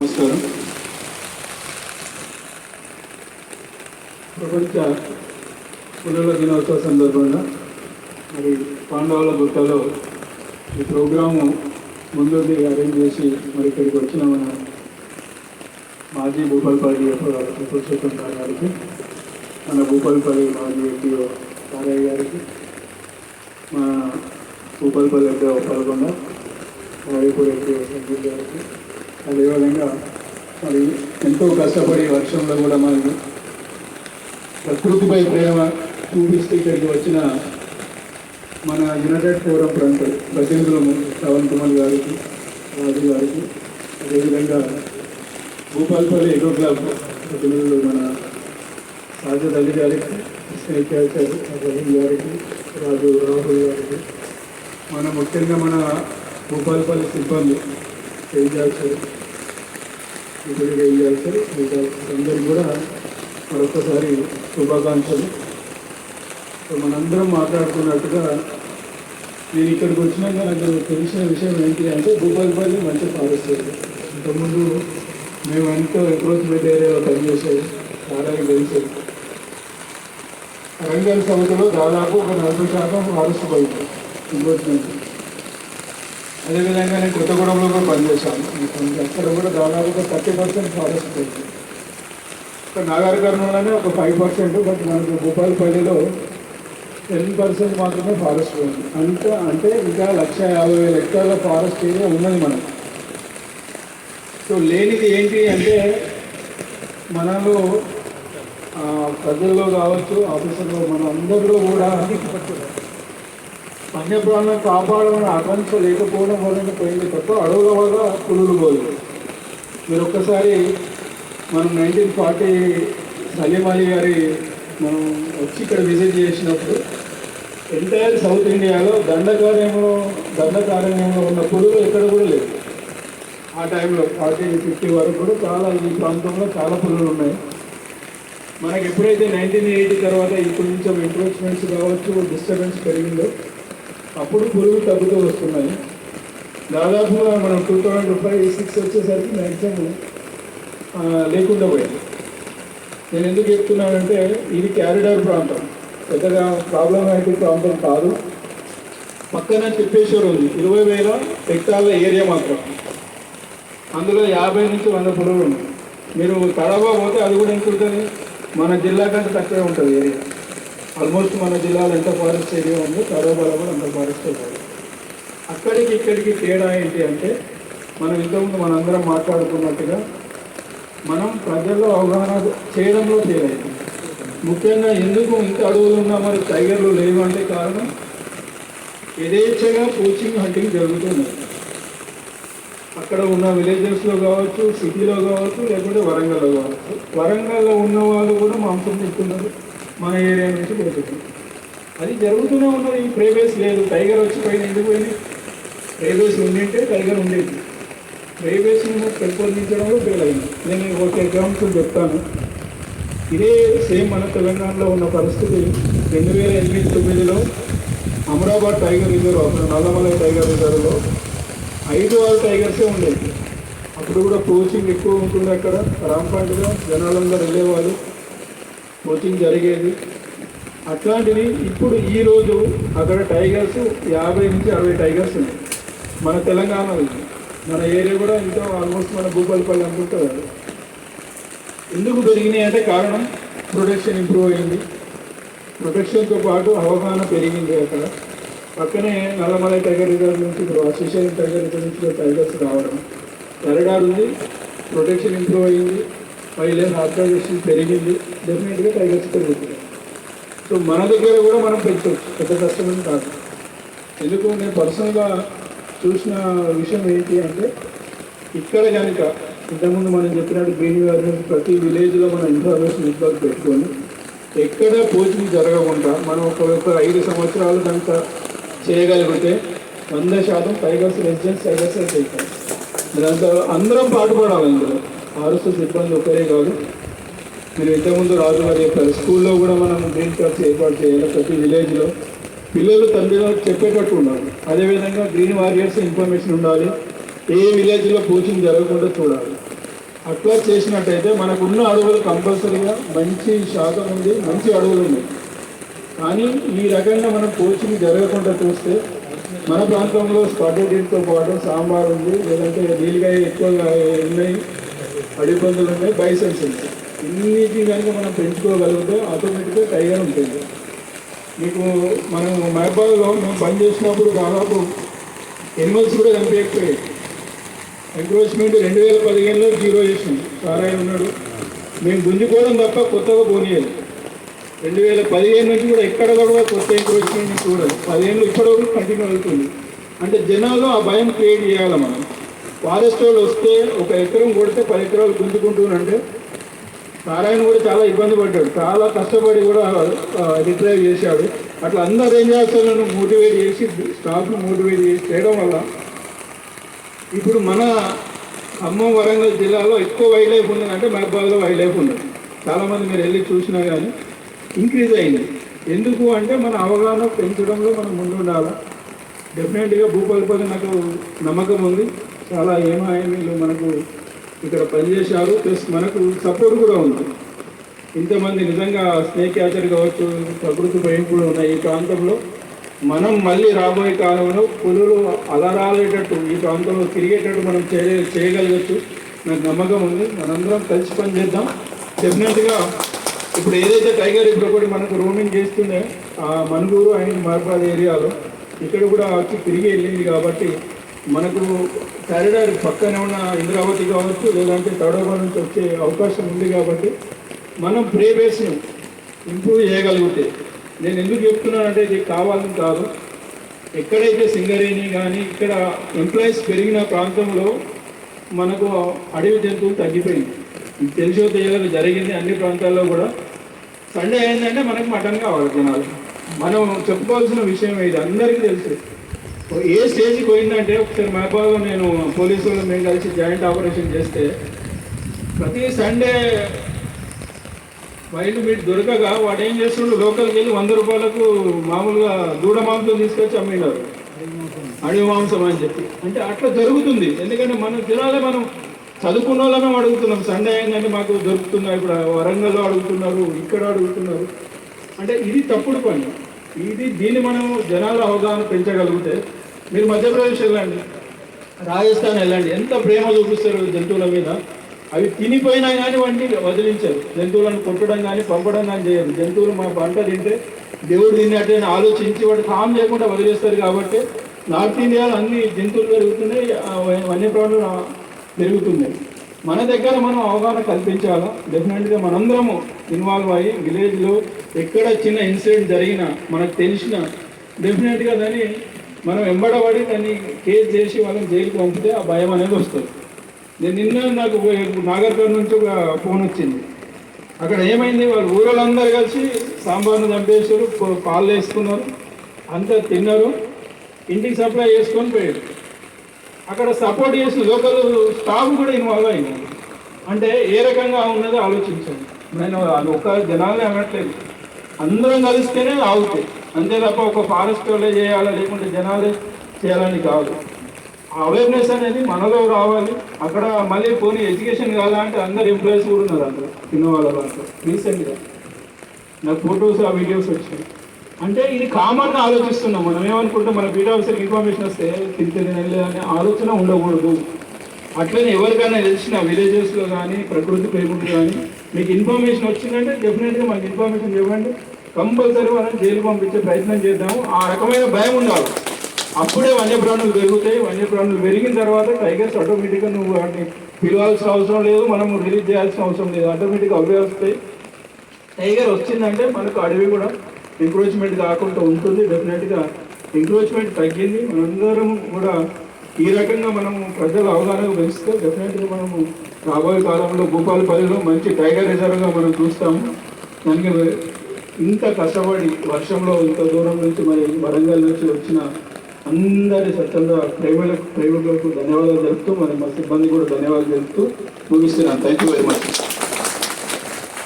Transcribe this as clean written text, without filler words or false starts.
నమస్కారం. ప్రపంచ పులుల దినోత్సవ సందర్భంగా మరి పాండవుల గుట్టలో ఈ ప్రోగ్రాము ముందుండి అరేంజ్ చేసి మరి ఇక్కడికి వచ్చిన మన మాజీ భూపాలపల్లి పురుషోత్తం గారికి, మన భూపాలపల్లి మాజీ ఎంపీఓ తారయ్య గారికి, మన భూపాలపల్లి ఎంపీ పాల్గొన్న రాయపూర్ ఎంపీ సంజీవ్ గారికి, అదేవిధంగా మరి ఎంతో కష్టపడి వర్షంలో కూడా మనకి ప్రకృతిపై ప్రేమ చూపిస్తూ ఇక్కడికి వచ్చిన మన యునైటెడ్ ఫోరం ఫ్రంట్ ప్రతినిధులు శ్రవణ్ కుమార్ గారికి, రాజు గారికి, అదేవిధంగా భూపాలపల్లి ఎకో క్లబ్ ప్రతినిధులు మన సాజద్ అలీ గారికి, స్నేహితులు రహీం గారికి, రాహుల్ గారికి, మన ముఖ్యంగా మన భూపాలపల్లి సిబ్బంది చేయాల్సారు, ఇప్పుడు చేయాల్సారు అందరికీ కూడా మరొకసారి శుభాకాంక్షలు. మనందరం మాట్లాడుకున్నట్టుగా నేను ఇక్కడికి వచ్చినాక నాకు తెలిసిన విషయం ఏంటి అంటే భూపాలపల్లి మంచి ఫారెస్ట్ ఏరియా. ఇంతకుముందు మేము ఎంతో ఎంక్రోచ్మెంట్ ఏరియాలో పనిచేసేది, చాలా తెలిసేది. వరంగల్ సంస్థలో దాదాపు ఒక 40% ఫారెస్ట్ పోయింది ఎంక్రోచ్మెంట్. అదేవిధంగా నేను కొత్తగూడెంలో కూడా పనిచేశాను. అక్కడ కూడా దాదాపుగా 30% ఫారెస్ట్ పోయింది. ఇక్కడ నాగర్ కర్నూలులోనే ఒక 5%, బట్ మనకు భూపాలపల్లిలో 10% మాత్రమే ఫారెస్ట్ పోయింది. అంటే ఇంకా 150,000 హెక్టార్ల ఫారెస్ట్ ఏరియా ఉన్నది మనం. సో లేనిది ఏంటి అంటే మనలో ప్రజల్లో కావచ్చు, ఆఫీసర్లో మన అందరిలో కూడా వన్యప్రాణులను కాపాడమని ఆకాంక్ష లేకపోవడం వలన పోయింది తప్ప అడవుల వల్ల పులులు పోలేదు. మీరు ఒక్కసారి మనం 1940 సలీం అలీ గారి మనం వచ్చి ఇక్కడ విజిట్ చేసినప్పుడు ఎంటైర్ సౌత్ ఇండియాలో దండకారణ్యంలో ఉన్న పులులు ఎక్కడ కూడా లేదు. ఆ టైంలో 40-50 వరకు కూడా చాలా ఈ ప్రాంతంలో చాలా పులులు ఉన్నాయి. మనకి ఎప్పుడైతే 1980 తర్వాత ఇప్పుడు కొంచెం ఎంక్రోచ్మెంట్స్ కావచ్చు, డిస్టర్బెన్స్ పెరిగిందో అప్పుడు పులులు తగ్గుతూ వస్తున్నాయి. దాదాపుగా మనం 2005-06 వచ్చేసరికి మ్యాక్సిమం లేకుండా పోయింది. నేను ఎందుకు చెప్తున్నానంటే ఇది క్యారిడార్ ప్రాంతం, పెద్దగా ప్రాబ్లమాటిక్ ప్రాంతం కాదు. పక్కన తిప్పేశ్వరం ఉంది, 20,000 హెక్టార్ల ఏరియా మాత్రం. అందులో 50 నుంచి 100 పులులు ఉన్నాయి. మీరు కడప పోతే అది కూడా ఎంత ఉంటుంది, మన జిల్లా కంటే తక్కువే ఉంటుంది ఏరియా. ఆల్మోస్ట్ మన జిల్లాలో ఎంత ఫారెస్ట్ ఏరియా ఉందో కడపలో కూడా అంత ఫారెస్ట్ ఉంటుంది. అక్కడికి ఇక్కడికి తేడా ఏంటి అంటే మనం ఇంతకుముందు మనందరం మాట్లాడుకున్నట్టుగా మనం ప్రజల్లో అవగాహన చేయడంలో తేడా. ముఖ్యంగా ఎందుకు ఇంత అడవులు ఉన్నా మరి టైగర్లు లేవు అంటే కారణం యథేచ్ఛగా పోచింగ్ హంటింగ్ జరుగుతుంది. అక్కడ ఉన్న విలేజెస్లో కావచ్చు, సిటీలో కావచ్చు, లేకుంటే వరంగల్లో కావచ్చు. వరంగల్లో ఉన్న వాళ్ళు కూడా మాంసం తింటున్నారు, మన ఏరియా నుంచి పోతుంది. అది జరుగుతూనే ఉన్నది. ఈ ప్రైవేస్ లేదు, టైగర్ వచ్చి పైన ఎందుకు పోయింది? ప్రైవేస్ ఉండింటే టైగర్ ఉండేది. ప్రైవేస్ని పెంపొందించడంలో ఫెయిల్ అయింది. నేను ఒక ఎగ్జాంపుల్ చెప్తాను. ఇదే సేమ్ మన తెలంగాణలో ఉన్న పరిస్థితి 2008-09లో అమరాబాద్ టైగర్ రిజర్వ్, అప్పుడు నల్లమలై టైగర్ రిజర్వ్లో 5-6 టైగర్సే ఉండేది. అప్పుడు కూడా కోచింగ్ ఎక్కువ ఉంటుంది. అక్కడ రాంపాండ్గా జనాలందరూ వెళ్ళేవాళ్ళు, కోచింగ్ జరిగేది. అట్లాంటివి ఇప్పుడు ఈరోజు అక్కడ టైగర్స్ 50 నుంచి 60 టైగర్స్ ఉన్నాయి మన తెలంగాణలో. మన ఏరియా కూడా ఇంకా ఆల్మోస్ట్ మన భూపాలపల్లి అనుకుంటుంది. ఎందుకు పెరిగినాయి అంటే కారణం ప్రొటెక్షన్ ఇంప్రూవ్ అయింది. ప్రొటెక్షన్తో పాటు అవగాహన పెరిగింది. అక్కడ పక్కనే నల్లమలై టైగర్ రిజర్వ్ నుంచి ఇప్పుడు శ్రీశైలం టైగర్ రిజర్వ్ నుంచి టైగర్స్ రావడం, ఎరడాడు ఉంది, ప్రొటెక్షన్ ఇంప్రూవ్ అయింది, వైల్డ్ ఆబ్జర్వేషన్ పెరిగింది. డెఫినెట్గా టైగర్స్ పెరుగుతుంది. సో మన దగ్గర కూడా మనం పెంచవచ్చు, పెద్ద కష్టమని కాదు. ఎందుకు నేను పర్సనల్గా చూసిన విషయం ఏంటి అంటే ఇక్కడ కనుక ఇంతకుముందు మనం చెప్పినట్టు గ్రీన్ అవేర్నెస్ ప్రతి విలేజ్లో మనం ఇన్ఫర్మేషన్ నెట్వర్క్ పెట్టుకొని ఎక్కడ పోచింగ్ జరగకుండా మనం ఒక 5 సంవత్సరాలు కనుక చేయగలిగితే 100% టైగర్స్ రెసిడెన్స్ టైగర్స్ చేస్తాం. దాంతో అందరం పాటుపడాలి. ఇందులో ఫారెస్ట్ సిబ్బంది ఒకరే కాదు. మీరు ఇంతకుముందు రాజు గారు చెప్పారు, స్కూల్లో కూడా మనం గ్రీన్ క్లబ్స్ ఏర్పాటు చేయాలి. ప్రతి విలేజ్లో పిల్లలు తండ్రిలో చెప్పేటట్టు ఉండాలి. అదేవిధంగా గ్రీన్ వారియర్స్ ఇన్ఫర్మేషన్ ఉండాలి. ఏ విలేజ్లో కోచింగ్ జరగకుండా చూడాలి. అట్లా చేసినట్టయితే మనకున్న అడవులు కంపల్సరీగా మంచి శాతం ఉంది, మంచి అడవులు ఉన్నాయి. కానీ ఈ రకంగా మనం పోల్చింగ్ జరగకుండా చూస్తే మన ప్రాంతంలో స్పాటెడ్తో పాటు సాంబార్ ఉంది, లేదంటే నీళ్ళకాయ ఎక్కువగా ఉన్నాయి, అడవి పందులు ఉన్నాయి, బైసన్స్ ఉన్నాయి. ఇన్నిటిని కనుక మనం పెంచుకోగలిగితే ఆటోమేటిక్గా టైగర్ ఉంటుంది. మీకు మనం మహబాద్లో మేము బంద్ చేసినప్పుడు దాదాపు ఎనిమల్స్ కూడా కనిపించకపోయాయి. ఎంక్రోచ్మెంట్ 2015లో 0 చేసింది. సారాయి ఉన్నాడు, మేము గుంజుకోవడం తప్ప కొత్తగా పోనీయాలి. 2015 నుంచి కూడా ఎక్కడ కూడా కొత్త ఎంక్రోచ్మెంట్ చూడాలి. 10 ఏళ్ళు ఇప్పటివరకు కంటిన్యూ అవుతుంది. అంటే జనాల్లో ఆ భయం క్రియేట్ చేయాలి. మనం ఫారెస్ట్ వాళ్ళు వస్తే 1 ఎకరం కొడితే 10 ఎకరాలు గుంజుకుంటున్నారంటే నారాయణ కూడా చాలా ఇబ్బంది పడ్డాడు, చాలా కష్టపడి కూడా రిట్రైవ్ చేశాడు. అట్లా అందరు ఏం చేస్తారని మోటివేట్ చేసి, స్టాఫ్ను మోటివేట్ చేసి చేయడం వల్ల ఇప్పుడు మన ఖమ్మం వరంగల్ జిల్లాలో ఎక్కువ వైల్డ్ లైఫ్ ఉన్నదంటే మహబాద్లో వైల్డ్ లైఫ్ ఉన్నది. చాలామంది మీరు వెళ్ళి చూసినా కానీ ఇంక్రీజ్ అయింది. ఎందుకు అంటే మన అవగాహన పెంచడంలో మనం ముందుండాలి. డెఫినెట్గా భూపాలపల్లి నాకు నమ్మకం ఉంది, చాలా ఏమాయమీలు మనకు ఇక్కడ పనిచేశారు, ప్లస్ మనకు సపోర్ట్ కూడా ఉంది. ఇంతమంది నిజంగా స్నేక్ క్యాచర్ కావచ్చు, ప్రకృతి ప్రేమికులు ఉన్నాయి ఈ ప్రాంతంలో. మనం మళ్ళీ రాబోయే కాలంలో పులులు అలరాలేటట్టు ఈ ప్రాంతంలో తిరిగేటట్టు మనం చేయగలగచ్చు. నాకు నమ్మకం ఉంది. మనందరం కలిసి పనిచేద్దాం. డెఫినెట్గా ఇప్పుడు ఏదైతే టైగర్ ఇప్పుడు ఒకటి మనకు రోమింగ్ చేస్తుండే మనుగూరు అండ్ మహబాద్ ఏరియాలో ఇక్కడ కూడా వచ్చి తిరిగి వెళ్ళింది. కాబట్టి మనకు కారిడార్ పక్కనే ఉన్న ఇంద్రావతి కావచ్చు, లేదంటే తడోబా నుంచి వచ్చే అవకాశం ఉంది. కాబట్టి మనం ప్రే బేస్ను ఇంప్రూవ్ చేయగలిగితే, నేను ఎందుకు చెప్తున్నానంటే ఇది కావాలని కాదు, ఎక్కడైతే సింగరేణి కానీ ఇక్కడ ఎంప్లాయీస్ పెరిగిన ప్రాంతంలో మనకు అడవి జంతువులు తగ్గిపోయింది. తెలిసో తెలియదు జరిగింది అన్ని ప్రాంతాల్లో కూడా. సండే అయిందంటే మనకు మటన్ కావాలి జనాలు. మనం చెప్పుకోవాల్సిన విషయం ఇది అందరికీ తెలుసు. ఏ స్టేజ్కి పోయిందంటే, ఒకసారి మహబాద్లో నేను పోలీసులు మేము కలిసి జాయింట్ ఆపరేషన్ చేస్తే ప్రతి సండే వైల్డ్ మీట్ దొరకగా వాడు ఏం చేస్తుండ్రు, లోకల్కి వెళ్ళి 100 రూపాయలకు మామూలుగా దూడ మాంసం తీసుకొచ్చి అమ్మినారు, అడవి మాంసం అని చెప్పి. అంటే అట్లా జరుగుతుంది. ఎందుకంటే మన జిల్లాలో మనం చదువుకున్న వాళ్ళమే అడుగుతున్నాం, సండే అయిందంటే మాకు దొరుకుతున్నాయి. ఇప్పుడు వరంగల్లో అడుగుతున్నారు, ఇక్కడ అడుగుతున్నారు. అంటే ఇది తప్పుడు పని. దీన్ని మనం జనాల అవగాహన పెంచగలిగితే, మీరు మధ్యప్రదేశ్ వెళ్ళండి, రాజస్థాన్ వెళ్ళండి, ఎంత ప్రేమ చూపిస్తారు జంతువుల మీద. అవి తినిపోయినా కానీ వాటిని వదిలించారు. జంతువులను కొట్టడం కానీ పంపడం కానీ చేయరు. జంతువులు మా పంట తింటే దేవుడు తిన్నట్టే ఆలోచించి వాటి హామ్ చేయకుండా వదిలేస్తారు. కాబట్టి నార్త్ ఇండియాలో అన్ని జంతువులు పెరుగుతున్నాయి, వన్యప్రాణులు పెరుగుతున్నాయి. మన దగ్గర మనం అవగాహన కల్పించాలా. డెఫినెట్గా మనందరము ఇన్వాల్వ్ అయ్యి విలేజ్లో ఎక్కడ చిన్న ఇన్సిడెంట్ జరిగినా మనకు తెలిసిన డెఫినెట్గా దాన్ని మనం వెంబడబడి దాన్ని కేసు చేసి వాళ్ళని జైలుకి పంపితే ఆ భయం అనేది వస్తుంది. నిన్న నాకు నాగర్కర్ నుంచి ఒక ఫోన్ వచ్చింది. అక్కడ ఏమైంది, వాళ్ళు ఊరోళ్ళందరూ కలిసి సాంబార్ను చంపేశారు, పాలు వేసుకున్నారు, అంతా తిన్నారు, ఇంటికి సప్లై చేసుకొని పోయారు. అక్కడ సపోర్ట్ చేసిన లోకల్ స్టాఫ్ కూడా ఇన్వాల్వ్ అయింది. అంటే ఏ రకంగా ఉన్నదో ఆలోచించండి. నేను ఒక జనాలే అనట్లేదు, అందరం కలిస్తేనే ఆగుతాయి. అంతే తప్ప ఒక ఫారెస్ట్ వాళ్ళే చేయాలా లేకుంటే జనాలే చేయాలని కాదు. అవేర్నెస్ అనేది మనలో రావాలి. అక్కడ మళ్ళీ పోనీ ఎడ్యుకేషన్ కాదా అంటే అందరు ఎంప్లాయీస్ కూడా ఉన్నారు అందరూ తిన్నవాళ్ళ దాంట్లో. రీసెంట్గా నాకు ఫొటోస్ ఆ వీడియోస్ వచ్చాయి. అంటే ఇది కామన్గా ఆలోచిస్తున్నాం. మనం ఏమనుకుంటాం, మన బీట్ ఆఫీసర్కి ఇన్ఫర్మేషన్ వస్తే తినలేదు అనే ఆలోచన ఉండకూడదు. అట్లనే ఎవరికైనా తెలిసిన విలేజెస్లో కానీ ప్రకృతి ప్రేమికులు కానీ మీకు ఇన్ఫర్మేషన్ వచ్చిందంటే డెఫినెట్గా మనకి ఇన్ఫర్మేషన్ ఇవ్వండి. కంపల్సరీ వాళ్ళని జైలు పంపించే ప్రయత్నం చేద్దాము. ఆ రకమైన భయం ఉండాలి. అప్పుడే వన్యప్రాణులు పెరుగుతాయి. వన్యప్రాణులు పెరిగిన తర్వాత టైగర్స్ ఆటోమేటిక్గా నువ్వు వాటిని పిలవాల్సిన అవసరం లేదు, మనము రిలీజ్ చేయాల్సిన అవసరం లేదు, ఆటోమేటిక్గా అవే వస్తాయి. టైగర్ వచ్చిందంటే మనకు అడవి కూడా ఎంక్రోచ్మెంట్ కాకుండా ఉంటుంది. డెఫినెట్గా ఎంక్రోచ్మెంట్ తగ్గింది. మనందరం కూడా ఈ రకంగా మనము ప్రజల అవగాహన పెంచితే డెఫినెట్గా మనము రాబోయే కాలంలో భూపాలపల్లిలో మంచి టైగర్ రిజర్వ్గా మనం చూస్తాము. దానికి ఇంత కష్టపడి వర్షంలో ఇంత దూరం నుంచి మరి వరంగల్ నుంచి వచ్చిన అందరి స్వచ్ఛంద ప్రేమికులకు ధన్యవాదాలు తెలుపుతూ మరి మా సిబ్బంది కూడా ధన్యవాదాలు తెలుపుతూ ముగిస్తున్నాను. Thank you very much.